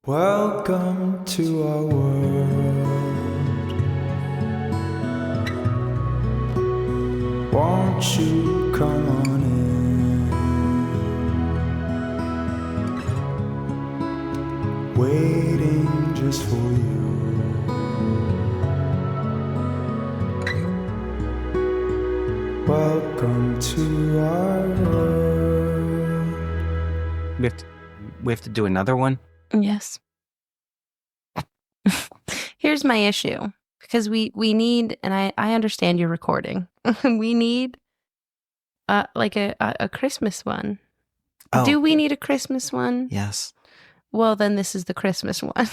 Welcome to our world. Won't you come on in? Waiting just for you. Welcome to our world. We have to do another one? Yes. Here's my issue. Because we need, and I understand you're recording, we need like a Christmas one. Oh. Do we need a Christmas one? Yes. Well, then this is the Christmas one.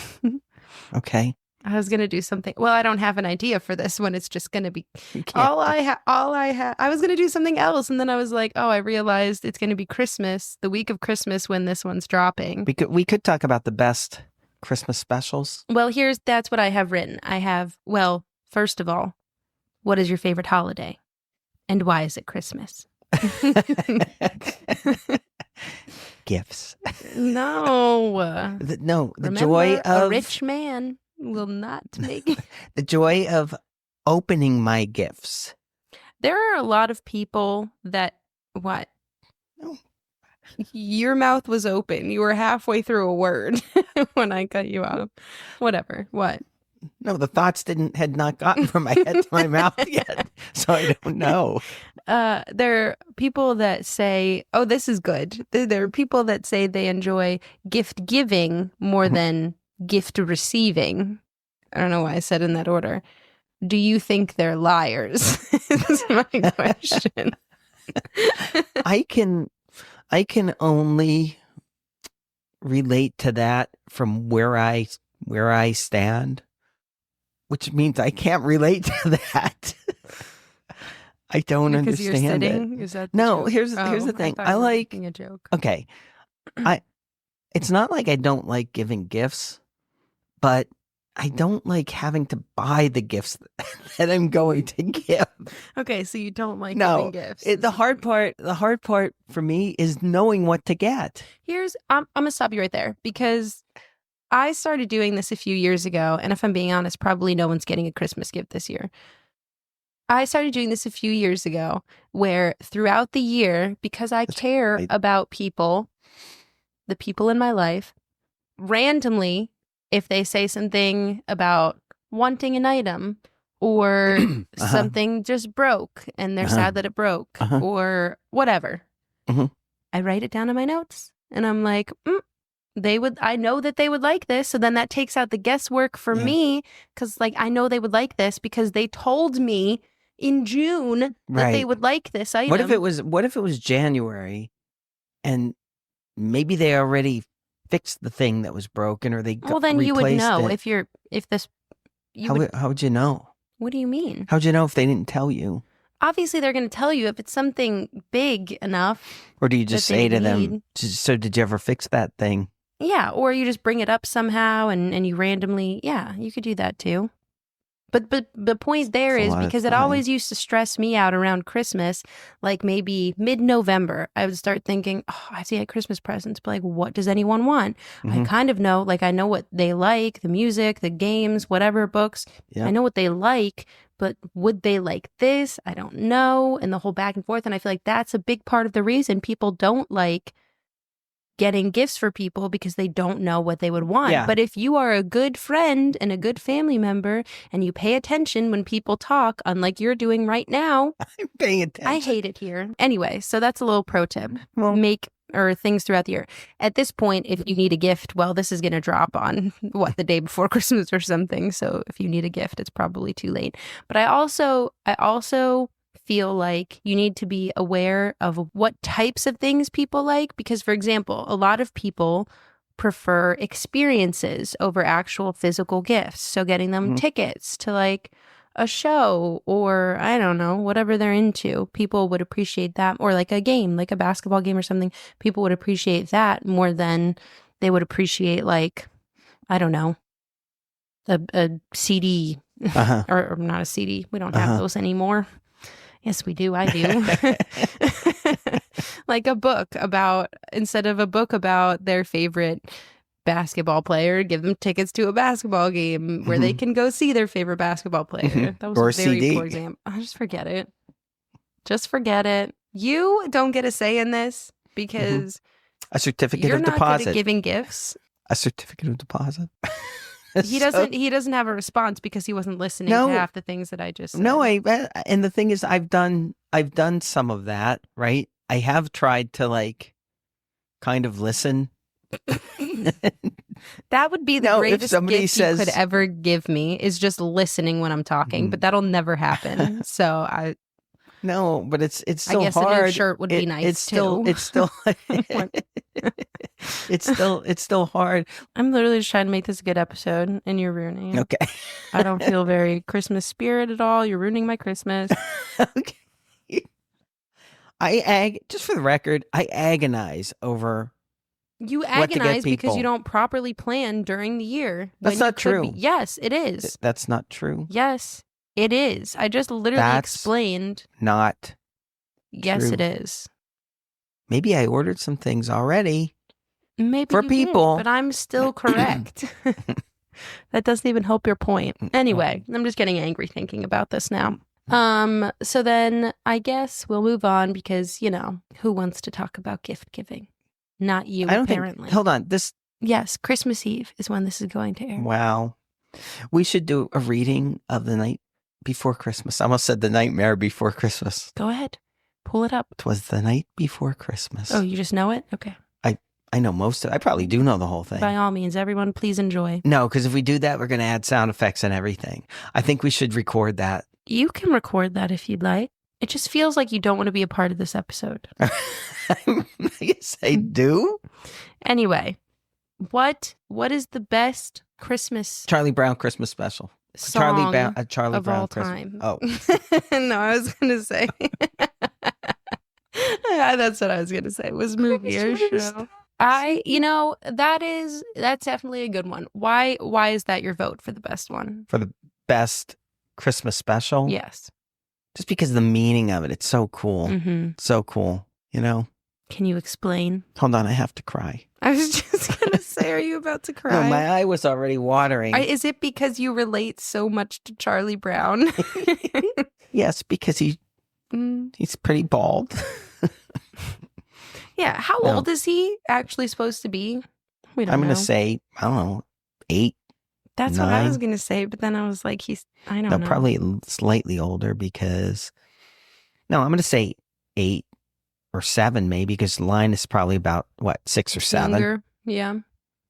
Okay. I was going to do something. Well, I don't have an idea for this one. It's just going to be all I have. I was going to do something else. And then I was like, oh, I realized it's going to be Christmas, the week of Christmas when this one's dropping. We could talk about the best Christmas specials. Well, that's what I have written. Well, first of all, what is your favorite holiday? And why is it Christmas? Gifts. No. The Remember, joy of... a rich man will not make... The joy of opening my gifts. There are a lot of people that... What? No. Your mouth was open. You were halfway through a word when I cut you off. Whatever. What? No, the thoughts had not gotten from my head to my mouth yet, so I don't know. There are people that say, oh, this is good. There are people that say they enjoy gift giving more than gift receiving. I don't know why I said in that order. Do you think they're liars? Is my question. I can only relate to that from where I stand, which means I can't relate to that. I don't because understand you're sitting? it. Is that the No, joke? here's the thing. I I you were like making a joke. Okay. It's not like I don't like giving gifts, but I don't like having to buy the gifts that I'm going to give. Okay, so you don't like giving gifts. The hard part for me is knowing what to get. I'm gonna stop you right there because I started doing this a few years ago, and if I'm being honest, probably no one's getting a Christmas gift this year. I started doing this a few years ago where throughout the year, because I care about people, the people in my life, randomly, if they say something about wanting an item or something just broke and they're sad that it broke or whatever, I write it down in my notes and I'm like, I know that they would like this. So then that takes out the guesswork for me because like I know they would like this because they told me in June that they would like this item. What if it was January and maybe they already fixed the thing that was broken or they well then you would know it. How would you know? What do you mean? How'd you know if they didn't tell you? Obviously they're going to tell you if it's something big enough. Or do you just say to them, so did you ever fix that thing? Yeah, or you just bring it up somehow and you randomly, you could do that too. But the point there is because it always used to stress me out around Christmas, like maybe mid-November, I would start thinking, oh, I have to get Christmas presents, but like, what does anyone want? I kind of know, like I know what they like, the music, the games, whatever, books. Yep. I know what they like, but would they like this? I don't know. And the whole back and forth. And I feel like that's a big part of the reason people don't like getting gifts for people because they don't know what they would want. Yeah. But if you are a good friend and a good family member and you pay attention when people talk, unlike you're doing right now. I'm paying attention. I hate it here. Anyway, so that's a little pro tip. Well, Things throughout the year. At this point, if you need a gift, well, this is going to drop on the day before Christmas or something. So if you need a gift, it's probably too late. But I also feel like you need to be aware of what types of things people like. Because, for example, a lot of people prefer experiences over actual physical gifts. So getting them tickets to like a show or I don't know, whatever they're into, people would appreciate that. Or like a game, like a basketball game or something, people would appreciate that more than they would appreciate like, I don't know, a CD or not a CD. We don't have those anymore. Yes, we do. I do. Like a book instead of a book about their favorite basketball player, give them tickets to a basketball game where they can go see their favorite basketball player. That was Or a very CD. poor example. Just forget it. Just forget it. You don't get a say in this because A certificate you're of not deposit. good at giving gifts. A certificate of deposit. He doesn't have a response because he wasn't listening to half the things that I just said. No, and the thing is, I've done some of that, right? I have tried to like kind of listen. That would be the greatest gift you could ever give me, is just listening when I'm talking, but that'll never happen. So no, but it's still I guess hard. a new shirt would be nice too. It's still it's still hard. I'm literally just trying to make this a good episode, and you're ruining it. Okay. I don't feel very Christmas spirit at all. You're ruining my Christmas. Okay. Just for the record, I agonize over. You agonize because you don't properly plan during the year. That's not true. Yes, it is. That's not true. Yes, it is. I just literally explained. Not. Yes, true. it is. Maybe I ordered some things already. Maybe for you people, did, but I'm still correct. That doesn't even help your point. Anyway, I'm just getting angry thinking about this now. So then I guess we'll move on because, who wants to talk about gift giving? Not you, apparently. Hold on. Yes, Christmas Eve is when this is going to air. Wow. We should do a reading of the night before Christmas. I almost said the nightmare before Christmas. Go ahead. Pull it up. 'Twas the night before Christmas. Oh, you just know it? Okay. I know most of it. I probably do know the whole thing. By all means, everyone, please enjoy. No, because if we do that, we're going to add sound effects and everything. I think we should record that. You can record that if you'd like. It just feels like you don't want to be a part of this episode. Yes, I do. Anyway, what is the best Christmas Charlie Brown Christmas special. song Charlie of Brown all Christmas. time? Oh. No, I was going to say. That's what I was going to say. Was movie or show. That's definitely a good one. Why is that your vote for the best one? For the best Christmas special? Yes. Just because of the meaning of it. It's so cool. Mm-hmm. So cool. Can you explain? Hold on, I have to cry. I was just going to say, are you about to cry? No, my eye was already watering. Is it because you relate so much to Charlie Brown? Yes, because he's pretty bald. Yeah. How old is he actually supposed to be? We don't know. I'm going to say, I don't know, 8. That's 9. what I was going to say, but then I was like, I don't know. Probably slightly older because, no, I'm going to say 8 or 7 maybe, because Linus is probably about, 6 or 7? Younger. Yeah.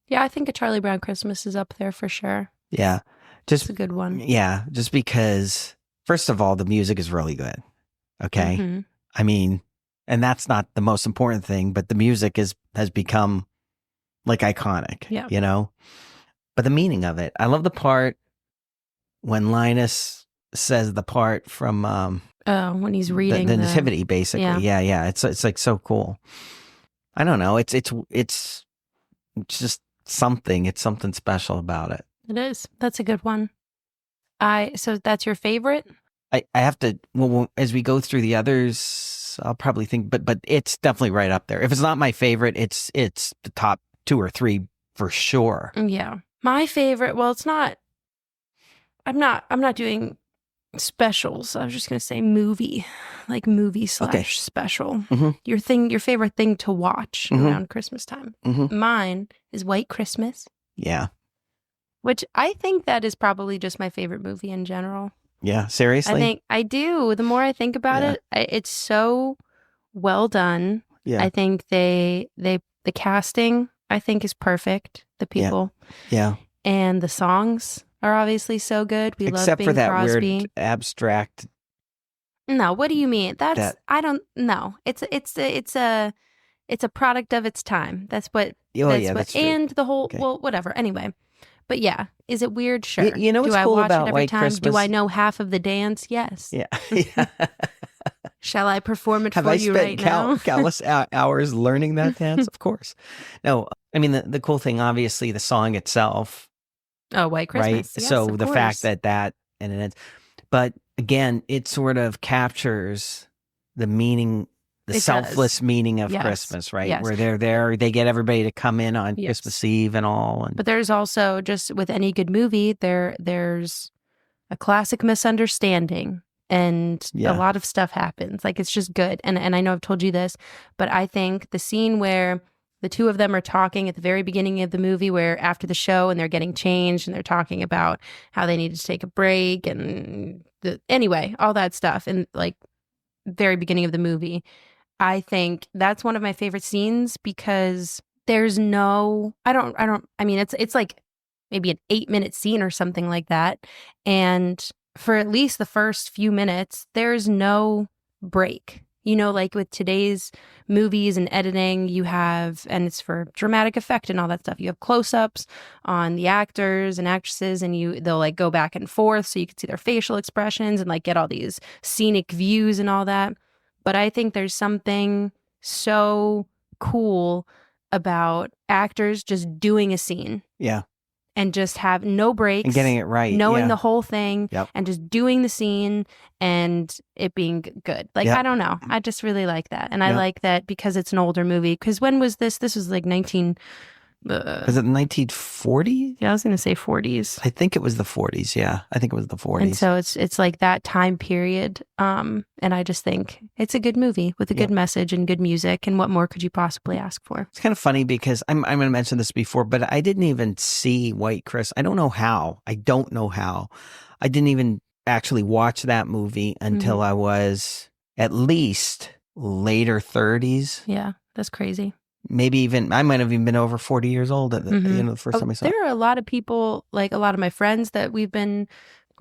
Yeah, I think a Charlie Brown Christmas is up there for sure. Yeah. It's a good one. Yeah, just because, first of all, the music is really good. Okay? Mm-hmm. I mean, and that's not the most important thing, but the music has become like iconic, But the meaning of it, I love the part when Linus says the part from when he's reading the nativity, basically. Yeah. It's like so cool. I don't know. It's just something. It's something special about it. It is. That's a good one. So that's your favorite? I have to. Well, as we go through the others, I'll probably think, but it's definitely right up there. If it's not my favorite, it's the top 2 or 3 for sure. Yeah. My favorite, well, it's not, I'm not doing specials. I was just going to say movie / special. Mm-hmm. Your favorite thing to watch around Christmas time. Mm-hmm. Mine is White Christmas. Yeah. Which I think that is probably just my favorite movie in general. Yeah. Seriously? I think I do. The more I think about it, it's so well done. Yeah. I think the casting, I think, is perfect. The people. Yeah. And the songs are obviously so good. We love Except Bing for that Crosby. weird abstract. No, what do you mean? I don't know. It's a product of its time. That's what. That's true. And the whole whatever. Anyway, but yeah, is it weird? Sure. You know what's Do I cool watch about it every White time? Christmas? Do I know half of the dance? Yes. Yeah. Shall I perform it Have for I you spent right now? countless hours learning that dance? Of course. No, I mean the cool thing, obviously, the song itself. Oh, White Christmas. Right. Yes, So of the course. fact that and it ends, but again, it sort of captures the meaning selfless meaning of Christmas, right? Yes. Where they're there, they get everybody to come in on Yes. Christmas Eve and all. And But there's also, just with any good movie, there's a classic misunderstanding, and a lot of stuff happens. Like, it's just good. And I know I've told you this, but I think the scene where the two of them are talking at the very beginning of the movie, where after the show and they're getting changed and they're talking about how they needed to take a break and anyway, all that stuff. And like very beginning of the movie, I think that's one of my favorite scenes, because there's no, I mean, it's like maybe an 8-minute scene or something like that. And for at least the first few minutes, there's no break. You know, like with today's movies and editing, you have, and it's for dramatic effect and all that stuff, you have close-ups on the actors and actresses, and they'll like go back and forth so you can see their facial expressions and like get all these scenic views and all that. But I think there's something so cool about actors just doing a scene. Yeah. And just have no breaks. And getting it right. Knowing the whole thing. Yep. And just doing the scene and it being good. Like, I don't know. I just really like that. And I like that because it's an older movie. Because when was this? This was like 19... was it 1940s? Yeah, I was going to say 40s. I think it was the 40s. Yeah, I think it was the 40s. And so it's like that time period. And I just think it's a good movie with a good message and good music. And what more could you possibly ask for? It's kind of funny because I'm going to mention this before, but I didn't even see White Christmas. I don't know how. I didn't even actually watch that movie until I was at least later 30s. Yeah, that's crazy. Maybe even, I might have even been over 40 years old at the first time I saw it. There are a lot of people, like a lot of my friends, that we've been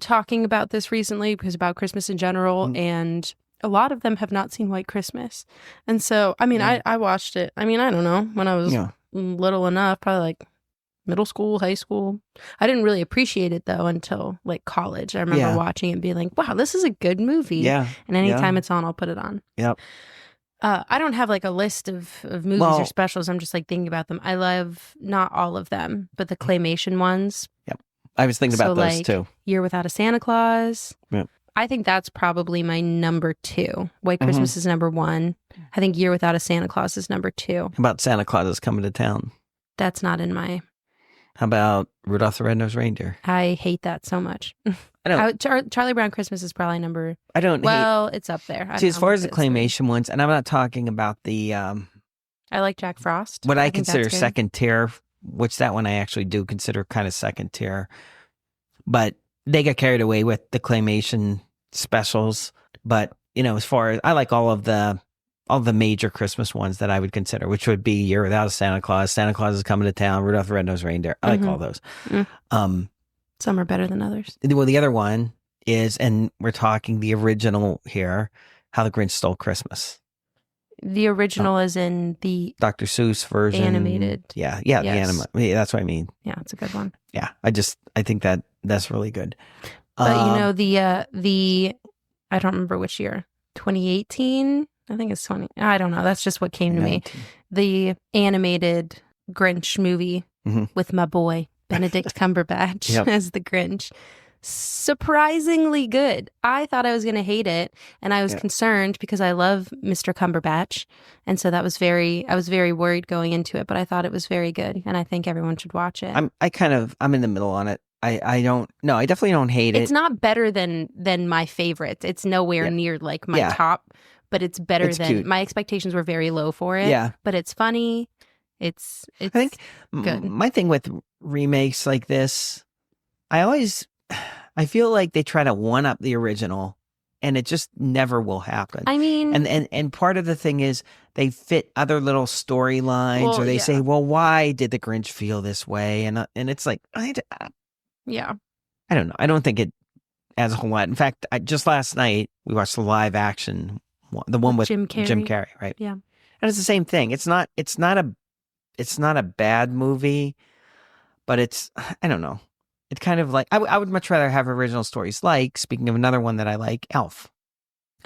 talking about this recently, because about Christmas in general, and a lot of them have not seen White Christmas. And so, I mean, I watched it. I mean, I don't know, when I was little enough, probably like middle school, high school. I didn't really appreciate it though until like college. I remember watching it and being like, wow, this is a good movie. Yeah. And anytime it's on, I'll put it on. Yep. I don't have like a list of movies or specials. I'm just like thinking about them. I love not all of them, but the claymation ones. Yep. I was thinking about those like, too. Year Without a Santa Claus. Yep. I think that's probably my number 2. White Christmas is number 1. I think Year Without a Santa Claus is number 2. How about Santa Claus is Coming to Town? That's not in my... How about Rudolph the Red-Nosed Reindeer? I hate that so much. I don't. Charlie Brown Christmas is probably number... I don't Well, it's up there. See, as far as the claymation ones, and I'm not talking about the... I like Jack Frost. What I consider second tier, which that one I actually do consider kind of second tier. But they got carried away with the claymation specials. But, you know, as far as... I like all the major Christmas ones that I would consider, which would be Year Without a Santa Claus, Santa Claus is Coming to Town, Rudolph the Red-Nosed Reindeer. I like all those. Some are better than others. Well, the other one is, and we're talking the original here, How the Grinch Stole Christmas. The original is in the Dr. Seuss version. Animated. Yeah, yes. the animated. Yeah, that's what I mean. Yeah, it's a good one. Yeah, I think that's really good. But you know, the I don't remember which year, 2018. I think it's 20. I don't know. That's just what came to me. The animated Grinch movie with my boy Benedict Cumberbatch as the Grinch. Surprisingly good. I thought I was going to hate it, and I was concerned because I love Mr. Cumberbatch, and so I was very worried going into it. But I thought it was very good, and I think everyone should watch it. I'm in the middle on it. I definitely don't hate it. It's not better than my favorites. It's nowhere near like my top. But it's better than cute. My expectations were very low for it. Yeah. But it's funny. It's I think good. My thing with remakes like this, I feel like they try to one up the original, and it just never will happen. I mean, and part of the thing is they fit other little storylines, or they say, well, why did the Grinch feel this way? And it's like, I don't know. I don't think it adds a whole lot. In fact, just last night we watched the live action. The one with Jim Carrey, right? Yeah, and it's the same thing. It's not a bad movie, but it's, I don't know. It's kind of like I would much rather have original stories. Like, speaking of another one that I like, Elf.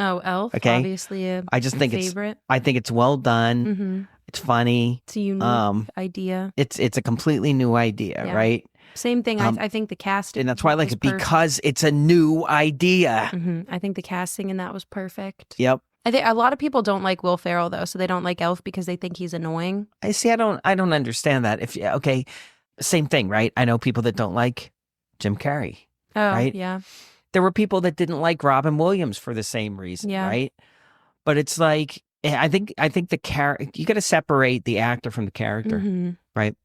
Oh, Elf. Okay, obviously I just think favorite. I think it's well done. It's funny. It's a unique idea. It's a completely new idea, right? Same thing. I think the casting, and that's why I like it, because it's a new idea. I think the casting in that was perfect. Yep. I think a lot of people don't like Will Ferrell though, so they don't like Elf because they think he's annoying. I see. I don't understand that. Okay, same thing, right? I know people that don't like Jim Carrey. Oh, right? yeah. There were people that didn't like Robin Williams for the same reason, right? But it's like I think the character, you got to separate the actor from the character, right?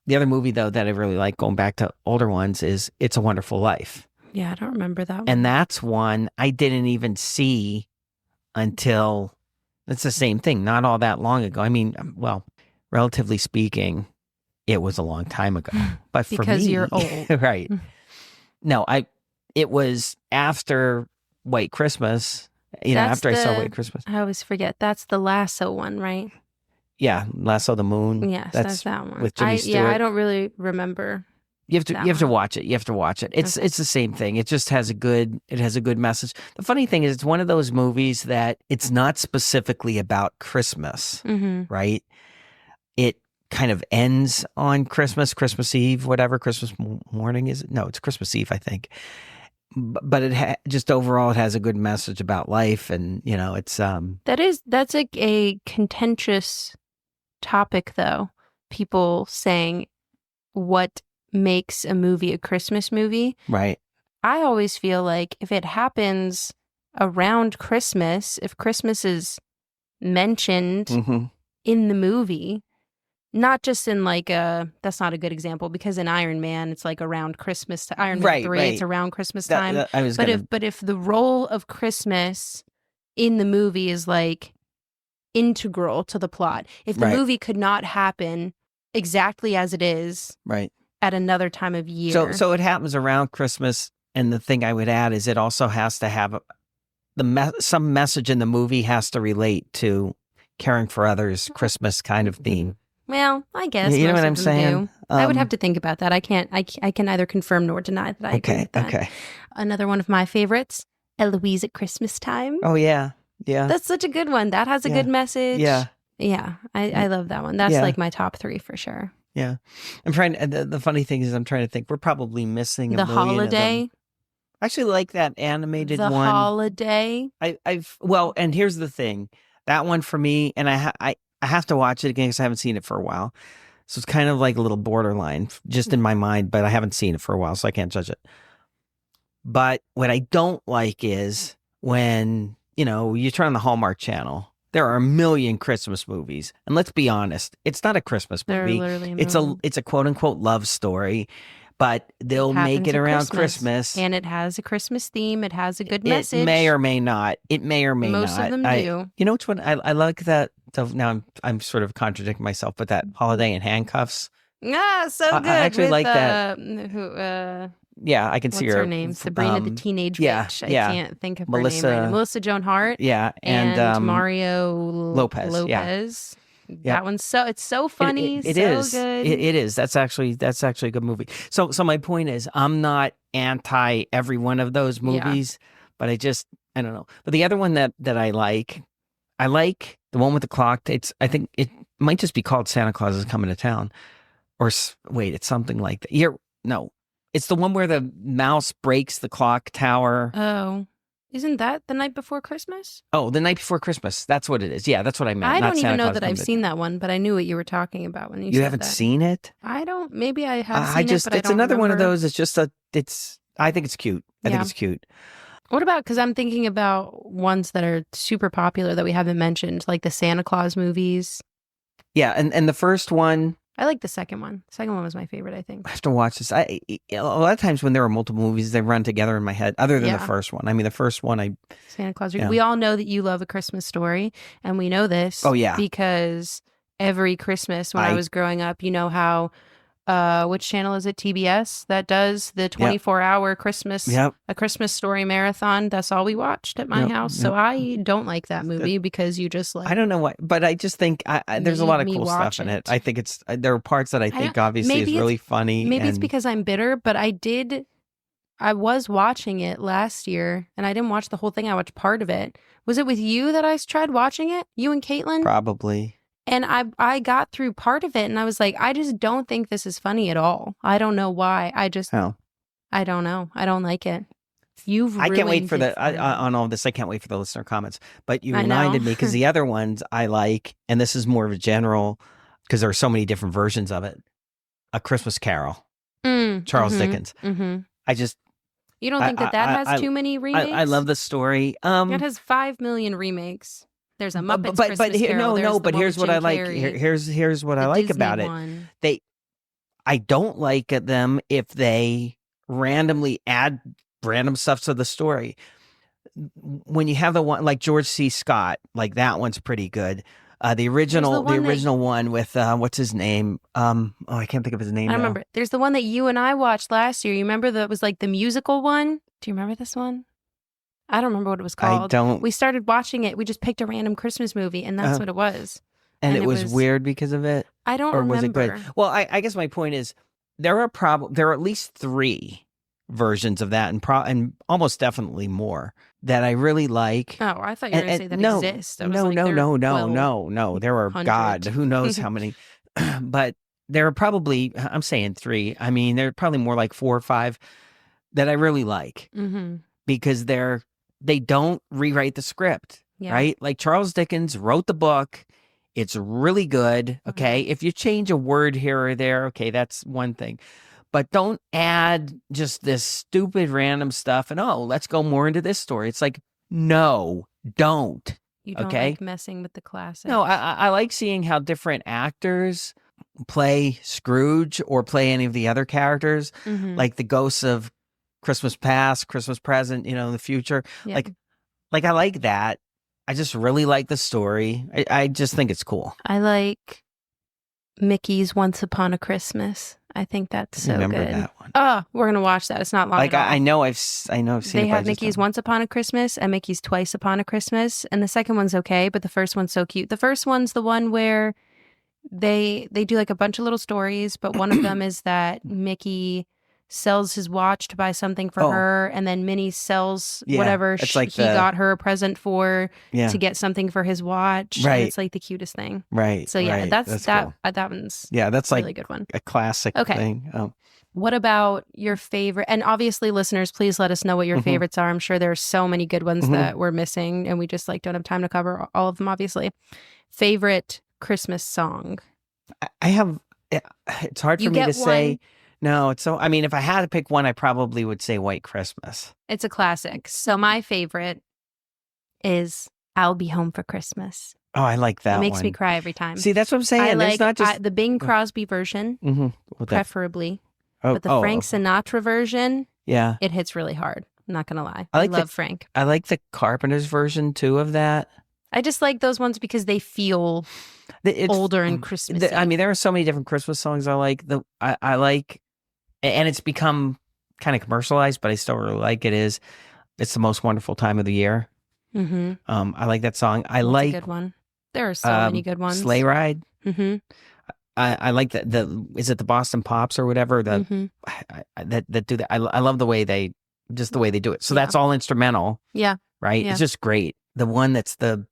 The other movie though that I really like, going back to older ones, is It's a Wonderful Life. Yeah, I don't remember that one. And that's one I didn't even see until, it's the same thing, not all that long ago. I mean, well, relatively speaking, it was a long time ago. But for me, because you're old. right. No, it was after White Christmas, after I saw White Christmas. I always forget. That's the Lasso one, right? Yeah, Lasso the Moon. Yes, that's that one. With Jimmy Stewart. Yeah, I don't really remember. You have to watch it. You have to watch it. It's the same thing. It just has a good message. The funny thing is, it's one of those movies that it's not specifically about Christmas, right? It kind of ends on Christmas Eve, whatever. Christmas morning is it? No, it's Christmas Eve, I think. But it just overall, it has a good message about life, and it's that's a contentious topic, though. People saying what makes a movie a Christmas movie, right? I always feel like if it happens around Christmas, if Christmas is mentioned in the movie, not just in like that's not a good example, because in Iron Man it's like around Christmas. Iron Man 3, it's around Christmas time. But if the role of Christmas in the movie is like integral to the plot, if the movie could not happen exactly as it is, right, at another time of year. So it happens around Christmas, and the thing I would add is it also has to have some message in the movie has to relate to caring for others, Christmas kind of theme. Well, I guess you know what I'm saying. I would have to think about that. I can't. I can neither confirm nor deny that I agree with that. Okay. Another one of my favorites, Eloise at Christmas Time. Oh yeah. That's such a good one. That has a good message. Yeah. I love that one. That's like my top 3 for sure. Yeah, I'm trying. The funny thing is, I'm trying to think. We're probably missing The Holiday. I actually like that animated one. The Holiday. And here's the thing. That one for me, and I have to watch it again because I haven't seen it for a while. So it's kind of like a little borderline, just in my mind. But I haven't seen it for a while, so I can't judge it. But what I don't like is when you turn on the Hallmark Channel. There are a million Christmas movies, and let's be honest, it's not a Christmas movie. It's a quote unquote love story, but they'll make it around Christmas, and it has a Christmas theme. It has a good message. It may or may not. Most of them do. You know which one I like that? So now I'm sort of contradicting myself, but that Holiday in Handcuffs. Ah, so good. I actually like that. Yeah, I can see her name. Sabrina the Teenage Witch. I can't think of her name right. Melissa Joan Hart. Yeah, and Mario Lopez. Yeah. That one's it's so funny. It is. Good. It is. That's actually a good movie. So my point is, I'm not anti every one of those movies, but I don't know. But the other one that I like the one with the clock. I think it might just be called Santa Claus is Coming to Town, or wait, it's something like that. No. It's the one where the mouse breaks the clock tower. Oh, isn't that The Night Before Christmas? Oh, The Night Before Christmas. That's what it is. Yeah, that's what I meant. I don't even know that I've seen that one, but I knew what you were talking about when you said that. You haven't seen it? I don't. Maybe I have seen it, but it's another one of those. It's just I think it's cute. I think it's cute. What about, because I'm thinking about ones that are super popular that we haven't mentioned, like the Santa Claus movies. Yeah, and the first one. I like the second one. The second one was my favorite, I think. I have to watch this. A lot of times when there are multiple movies, they run together in my head, other than the first one. I mean, the first one, Santa Claus. Yeah. We all know that you love A Christmas Story, and we know this. Oh, yeah. Because every Christmas when I was growing up, you know how, which channel is it? TBS that does the 24-hour Christmas, A Christmas Story marathon. That's all we watched at my house. So I don't like that movie because you just like. I don't know why, but I just think there's a lot of cool stuff in it. I think there are parts that I think obviously is really funny. Maybe it's because I'm bitter, but I was watching it last year and I didn't watch the whole thing. I watched part of it. Was it with you that I tried watching it? You and Caitlin? Probably. And I got through part of it and I was like, I just don't think this is funny at all. I don't know why. I don't know. I don't like it. I can't wait ruined for it the me. on all this. I can't wait for the listener comments. But you I reminded know. me because the other ones I like, and this is more of a general because there are so many different versions of it. A Christmas Carol, Charles Dickens. I just You don't think that has too many remakes? I love the story. It has 5 million remakes. There's a Muppets Christmas but here, Carol. no. But here's what I like. Carrey, Here's what I the like Disney about one. it. I don't like them if they randomly add random stuff to the story. When you have the one like George C. Scott, like that one's pretty good. The original one with what's his name? I can't think of his name. I remember. There's the one that you and I watched last year. You remember that was like the musical one? Do you remember this one? I don't remember what it was called. I don't. We started watching it. We just picked a random Christmas movie, and that's what it was. And it was weird because of it. I don't remember. Or was it good? Well, I guess my point is there are at least 3 versions of that, and almost definitely more that I really like. Oh, I thought you were going to say that exist. No. There are God, who knows how many, but there are probably, I'm saying 3. I mean, there are probably more like 4 or 5 that I really like because they don't rewrite the script, right? Like Charles Dickens wrote the book. It's really good. Okay. If you change a word here or there, okay, that's one thing. But don't add just this stupid random stuff and let's go more into this story. It's like, no, don't. You don't like messing with the classics. No, I like seeing how different actors play Scrooge or play any of the other characters, like the ghosts of Christmas past, Christmas present, the future. Yep. Like I like that. I just really like the story. I just think it's cool. I like Mickey's Once Upon a Christmas. I think that's so remember good. That one. Oh, we're gonna watch that. It's not long. Like at all. I know I've seen. They have Mickey's Once Upon a Christmas and Mickey's Twice Upon a Christmas, and the second one's okay, but the first one's so cute. The first one's the one where they do like a bunch of little stories, but one of them is that Mickey sells his watch to buy something for her, and then Minnie sells whatever he got her a present for to get something for his watch. Right. And it's like the cutest thing. Right. So that's cool. That one's that's like a really good one. A classic thing. Oh. What about your favorite? And obviously, listeners, please let us know what your favorites are. I'm sure there are so many good ones that we're missing, and we just don't have time to cover all of them, obviously. Favorite Christmas song? I have. It's hard for me to say. No, it's so. I mean, if I had to pick one, I probably would say White Christmas. It's a classic. So my favorite is "I'll Be Home for Christmas." Oh, I like that. It makes me cry every time. See, that's what I'm saying. I like it's not just the Bing Crosby version, preferably. But the Frank Sinatra version, it hits really hard. I'm not gonna lie. I love Frank. I like the Carpenter's version too of that. I just like those ones because they feel older and Christmassy. I mean, there are so many different Christmas songs I like. I like, and it's become kind of commercialized, but I still really like it. It's the most wonderful time of the year. I like that song. That's a good one. There are so many good ones. Sleigh Ride. I like is it the Boston Pops or whatever that do that. I love the way they do it. So that's all instrumental. Yeah. Right. Yeah. It's just great. The one that's the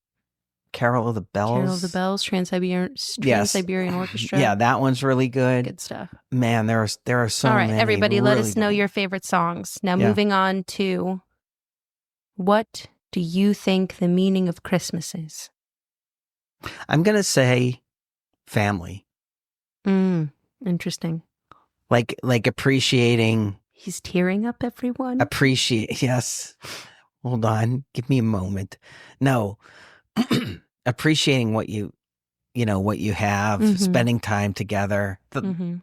Carol of the Bells. Carol of the Bells, Trans-Siberian Orchestra. Yeah, that one's really good. Good stuff. Man, there are so many. All right, everybody, let us know your favorite songs. Now, moving on to what do you think the meaning of Christmas is? I'm gonna say family. Interesting. Like appreciating. He's tearing up, everyone. Yes. Hold on. Give me a moment. No. Appreciating what you have, spending time together, the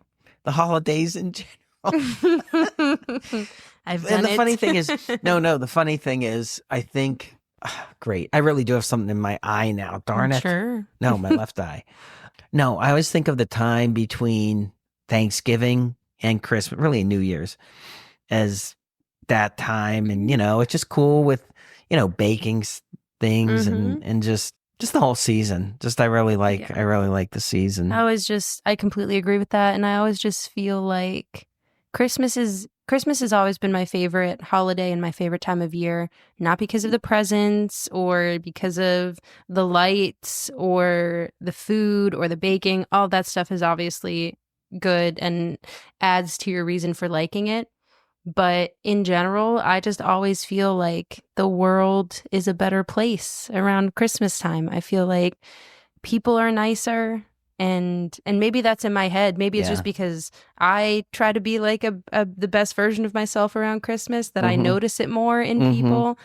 holidays in general. I've done it. And the funny thing is, the funny thing is, I think, great. I really do have something in my eye now. Darn it. Sure. No, my left eye. No, I always think of the time between Thanksgiving and Christmas, really New Year's, as that time. And, it's just cool with, baking things and just the whole season. I really like the season. I completely agree with that. And I always just feel like Christmas has always been my favorite holiday and my favorite time of year, not because of the presents or because of the lights or the food or the baking. All that stuff is obviously good and adds to your reason for liking it. But in general, I just always feel like the world is a better place around Christmas time. I feel like people are nicer, and maybe that's in my head. Maybe it's just because I try to be like the best version of myself around Christmas that I notice it more in people.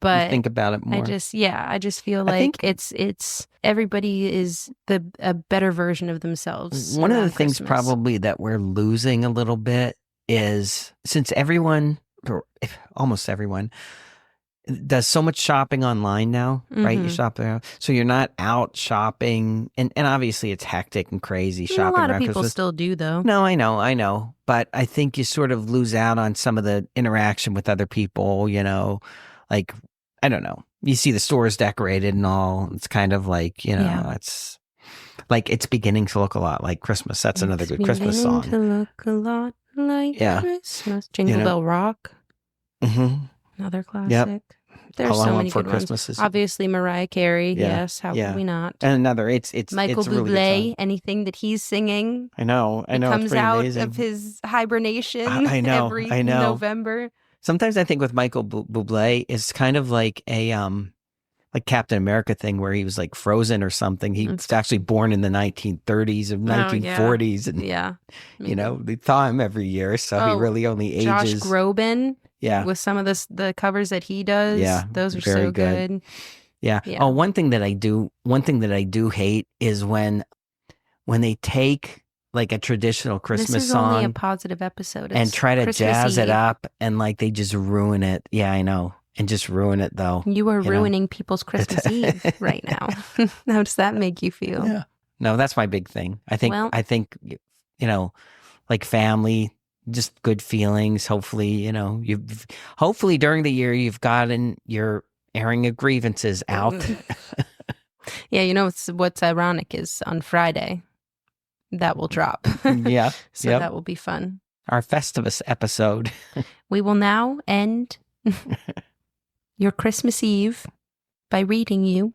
But you think about it more. I just feel like it's everybody is a better version of themselves. One of the Christmas. things probably that we're losing a little bit is, since everyone, or almost everyone, does so much shopping online now, right? You shop there, so you're not out shopping, and obviously it's hectic and crazy shopping. A lot of around people Christmas. still do, though. No, I know, but I think you sort of lose out on some of the interaction with other people. Like, I don't know. You see the stores decorated and all. It's kind of like, it's like it's beginning to look a lot like Christmas. That's another good Christmas song. To look a lot like Christmas. Jingle Bell Rock. Another classic. Yep. There's so many good ones. Obviously, Mariah Carey. Yes, how could we not? And another, it's Michael Bublé. Really, anything that he's singing. I know. It comes out amazing. of his hibernation. Every I know. November. Sometimes I think with Michael Bublé, it's kind of like a like Captain America thing where he was like frozen or something. He was actually born in the 1930s or 1940s, and they thaw him every year, so he really only ages. Josh Groban. Yeah, with some of the covers that he does, those are so good. Yeah. Oh, one thing that I do hate is when they take like a traditional Christmas song. This is only a positive episode. And try to jazz it up, and like they just ruin it. Yeah, I know. And just ruin it, though. You are ruining people's Christmas Eve right now. How does that make you feel? Yeah. No, that's my big thing. I think like family, just good feelings. Hopefully, hopefully during the year you've gotten your airing of grievances out. Yeah, what's ironic is on Friday that will drop. Yeah. So that will be fun. Our Festivus episode. We will now end your Christmas Eve by reading you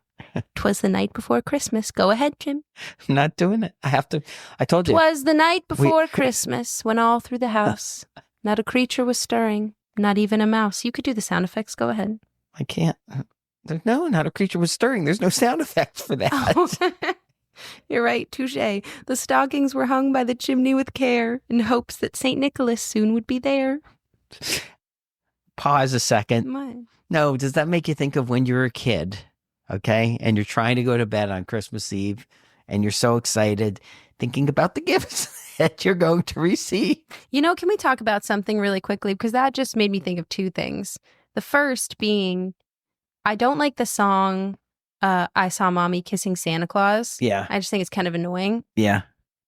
'Twas the Night Before Christmas. Go ahead, Jim. I'm not doing it. I told you. 'Twas the night before Christmas, when all through the house not a creature was stirring, not even a mouse. You could do the sound effects. Go ahead. I can't. Not a creature was stirring. There's no sound effects for that. Oh. You're right, touche. The stockings were hung by the chimney with care, in hopes that St. Nicholas soon would be there. Pause a second. What? No, does that make you think of when you were a kid, okay? And you're trying to go to bed on Christmas Eve, and you're so excited, thinking about the gifts that you're going to receive. Can we talk about something really quickly? Because that just made me think of two things. The first being, I don't like the song, I Saw Mommy Kissing Santa Claus. Yeah. I just think it's kind of annoying. Yeah.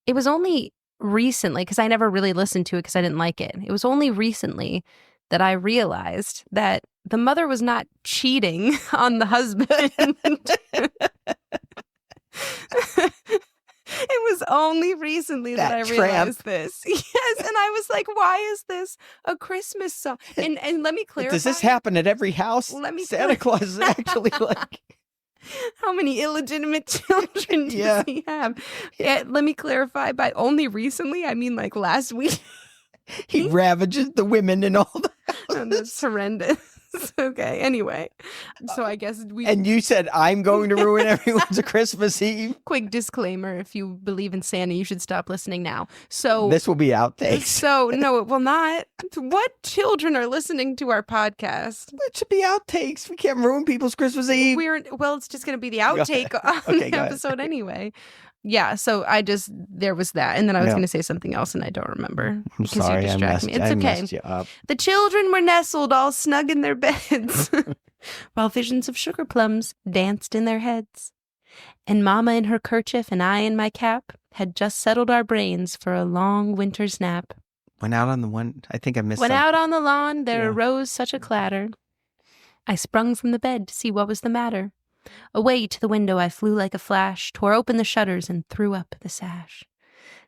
It was only recently, because I never really listened to it because I didn't like it. It was only recently that I realized that the mother was not cheating on the husband. It was only recently that I realized this. Yes, and I was like, why is this a Christmas song? And let me clarify. Does this happen at every house? Santa Claus is actually like... How many illegitimate children does he have? Yeah, let me clarify. By only recently, I mean like last week. He ravages the women in all the houses. Oh, that's horrendous. Okay, anyway. So I guess we... And you said, I'm going to ruin everyone's Christmas Eve. Quick disclaimer, if you believe in Santa, you should stop listening now. So... This will be outtakes. So, no, it will not. What children are listening to our podcast? It should be outtakes. We can't ruin people's Christmas Eve. Well, it's just going to be the outtake on the episode anyway. Yeah, so there was that. And then I was going to say something else and I don't remember. I'm sorry, I messed you up. The children were nestled all snug in their beds, while visions of sugar plums danced in their heads. And Mama in her kerchief and I in my cap had just settled our brains for a long winter's nap. Went out on the one, I think I missed Went out on the lawn, there arose such a clatter. I sprung from the bed to see what was the matter. Away to the window I flew like a flash, tore open the shutters and threw up the sash.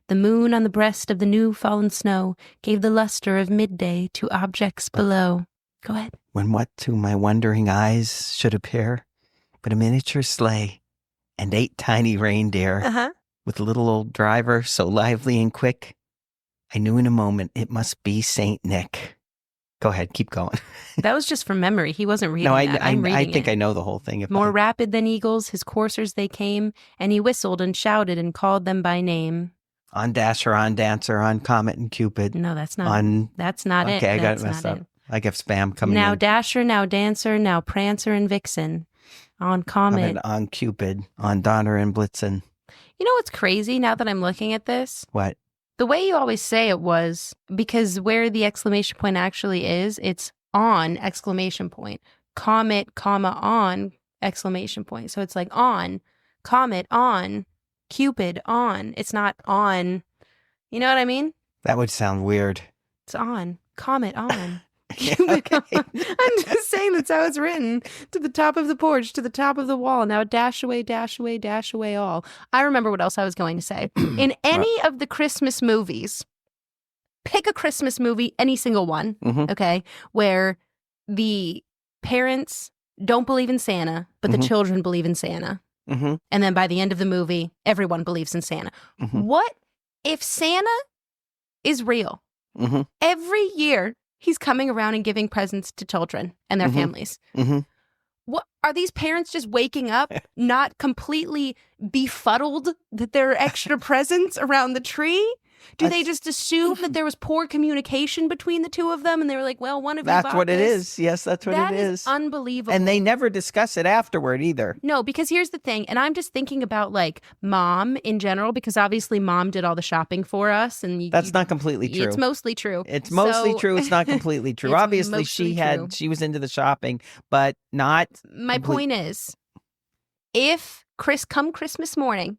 The moon on the breast of the new fallen snow gave the luster of midday to objects below. Go ahead. When what to my wondering eyes should appear but a miniature sleigh and 8 tiny reindeer with a little old driver so lively and quick, I knew in a moment it must be Saint Nick. Go ahead. Keep going. That was just from memory. He wasn't reading No, that. I'm reading I think it. I know the whole thing. More rapid than eagles, his coursers they came, and he whistled and shouted and called them by name. On Dasher, on Dancer, on Comet and Cupid. No, that's not. That's not it. Okay, I got it That's messed up. I have spam coming now in. Dasher, now Dancer, now Prancer and Vixen. On Comet. On Cupid, on Donner and Blitzen. You know what's crazy now that I'm looking at this? What? The way you always say it was, because where the exclamation point actually is, it's on exclamation point. Comet, comma, on exclamation point. So it's like on, Comet, on, Cupid, on. It's not on. You know what I mean? That would sound weird. It's on. Comet, on. Cupid, on. I'm just saying that's how it's written. To the top of the porch, to the top of the wall. Now dash away, dash away, dash away all. I remember what else I was going to say. In any of the Christmas movies, pick a Christmas movie, any single one, okay, where the parents don't believe in Santa, but the children believe in Santa. And then by the end of the movie, everyone believes in Santa. What if Santa is real? Every year, he's coming around and giving presents to children and their families. What are these parents just waking up, not completely befuddled that there are extra presents around the tree? Do they just assume that there was poor communication between the two of them? And they were like, well, one of you bought That's what it this? is. Yes, that's what it is. That is unbelievable. And they never discuss it afterward either. No, because here's the thing. And I'm just thinking about like mom in general, because obviously mom did all the shopping for us. And that's not completely true. It's mostly true. It's mostly true. It's not completely true. Obviously, she was into the shopping, but not. My point is, if come Christmas morning,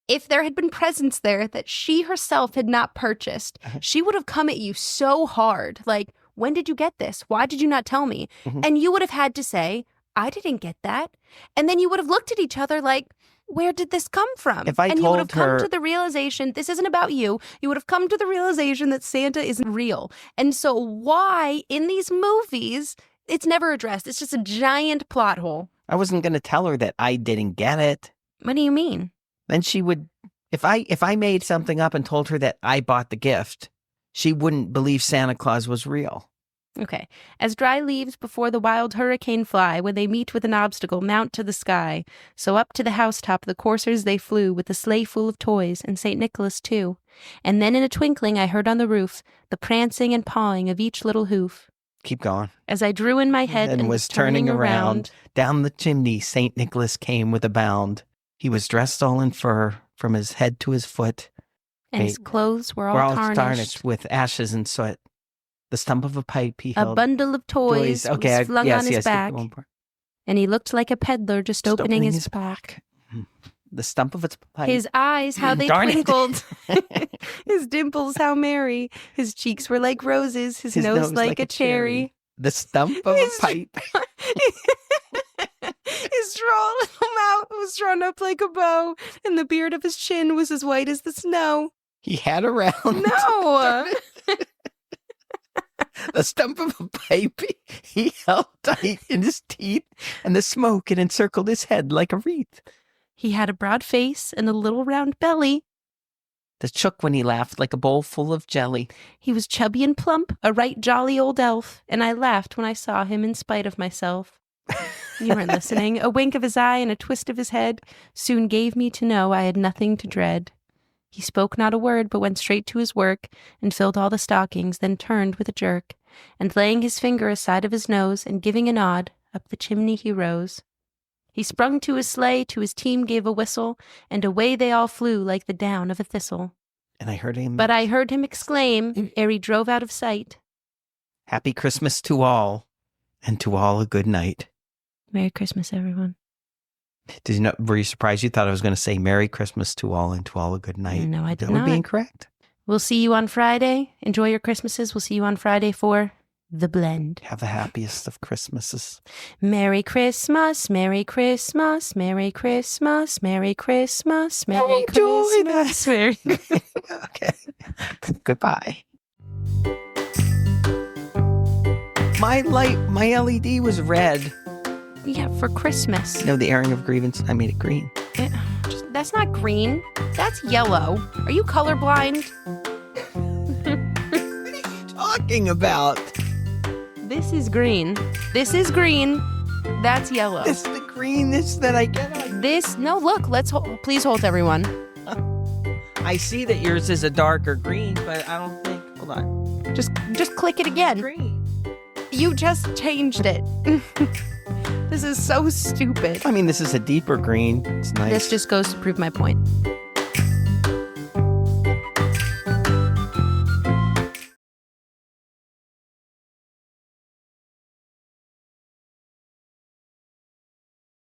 if there had been presents there that she herself had not purchased, she would have come at you so hard. Like, when did you get this? Why did you not tell me? And you would have had to say, I didn't get that. And then you would have looked at each other like, where did this come from? If I and you told would have come her to the realization, this isn't about you. You would have come to the realization that Santa isn't real. And so why in these movies, it's never addressed. It's just a giant plot hole. I wasn't going to tell her that I didn't get it. What do you mean? Then she would, if I made something up and told her that I bought the gift, she wouldn't believe Santa Claus was real. Okay. As dry leaves before the wild hurricane fly, when they meet with an obstacle, mount to the sky. So up to the housetop the coursers they flew, with the sleigh full of toys, and St. Nicholas too. And then in a twinkling I heard on the roof the prancing and pawing of each little hoof. Keep going. As I drew in my head and was turning around, down the chimney St. Nicholas came with a bound. He was dressed all in fur, from his head to his foot. And his clothes were all tarnished with ashes and soot. The stump of a pipe he held. A bundle of toys was flung on his back. And he looked like a peddler just opening his pack. The stump of its pipe. His eyes, how they twinkled. His dimples, how merry. His cheeks were like roses. His nose like a cherry. The stump of a pipe. His droll little mouth was drawn up like a bow, and the beard of his chin was as white as the snow. He had a round. No! The stump of a pipe he held tight in his teeth, and the smoke had encircled his head like a wreath. He had a broad face and a little round belly that shook when he laughed like a bowl full of jelly. He was chubby and plump, a right jolly old elf, and I laughed when I saw him in spite of myself. You weren't listening. A wink of his eye and a twist of his head soon gave me to know I had nothing to dread. He spoke not a word, but went straight to his work and filled all the stockings, then turned with a jerk, and laying his finger aside of his nose and giving a nod, up the chimney he rose. He sprung to his sleigh, to his team gave a whistle, and away they all flew like the down of a thistle. And I heard him exclaim, ere he drove out of sight, Happy Christmas to all, and to all a good night. Merry Christmas, everyone. Did you know? Were you surprised? You thought I was going to say Merry Christmas to all and to all a good night. No, I did not. That would be incorrect. We'll see you on Friday. Enjoy your Christmases. We'll see you on Friday for The Blend. Have the happiest of Christmases. Merry Christmas, Merry Christmas, Merry Christmas, Merry Christmas, Merry Christmas. Merry Christmas. Okay. Goodbye. My LED was red. Yeah, for Christmas. No, the airing of grievance, I made it green. That's not green. That's yellow. Are you colorblind? What are you talking about? this is green. This is green. That's yellow. It's the greenness that I get on. This, no, look, please hold everyone. I see that yours is a darker green, but I don't think, hold on. Just click it again. Green. You just changed it. This is so stupid. I mean, this is a deeper green. It's nice. This just goes to prove my point.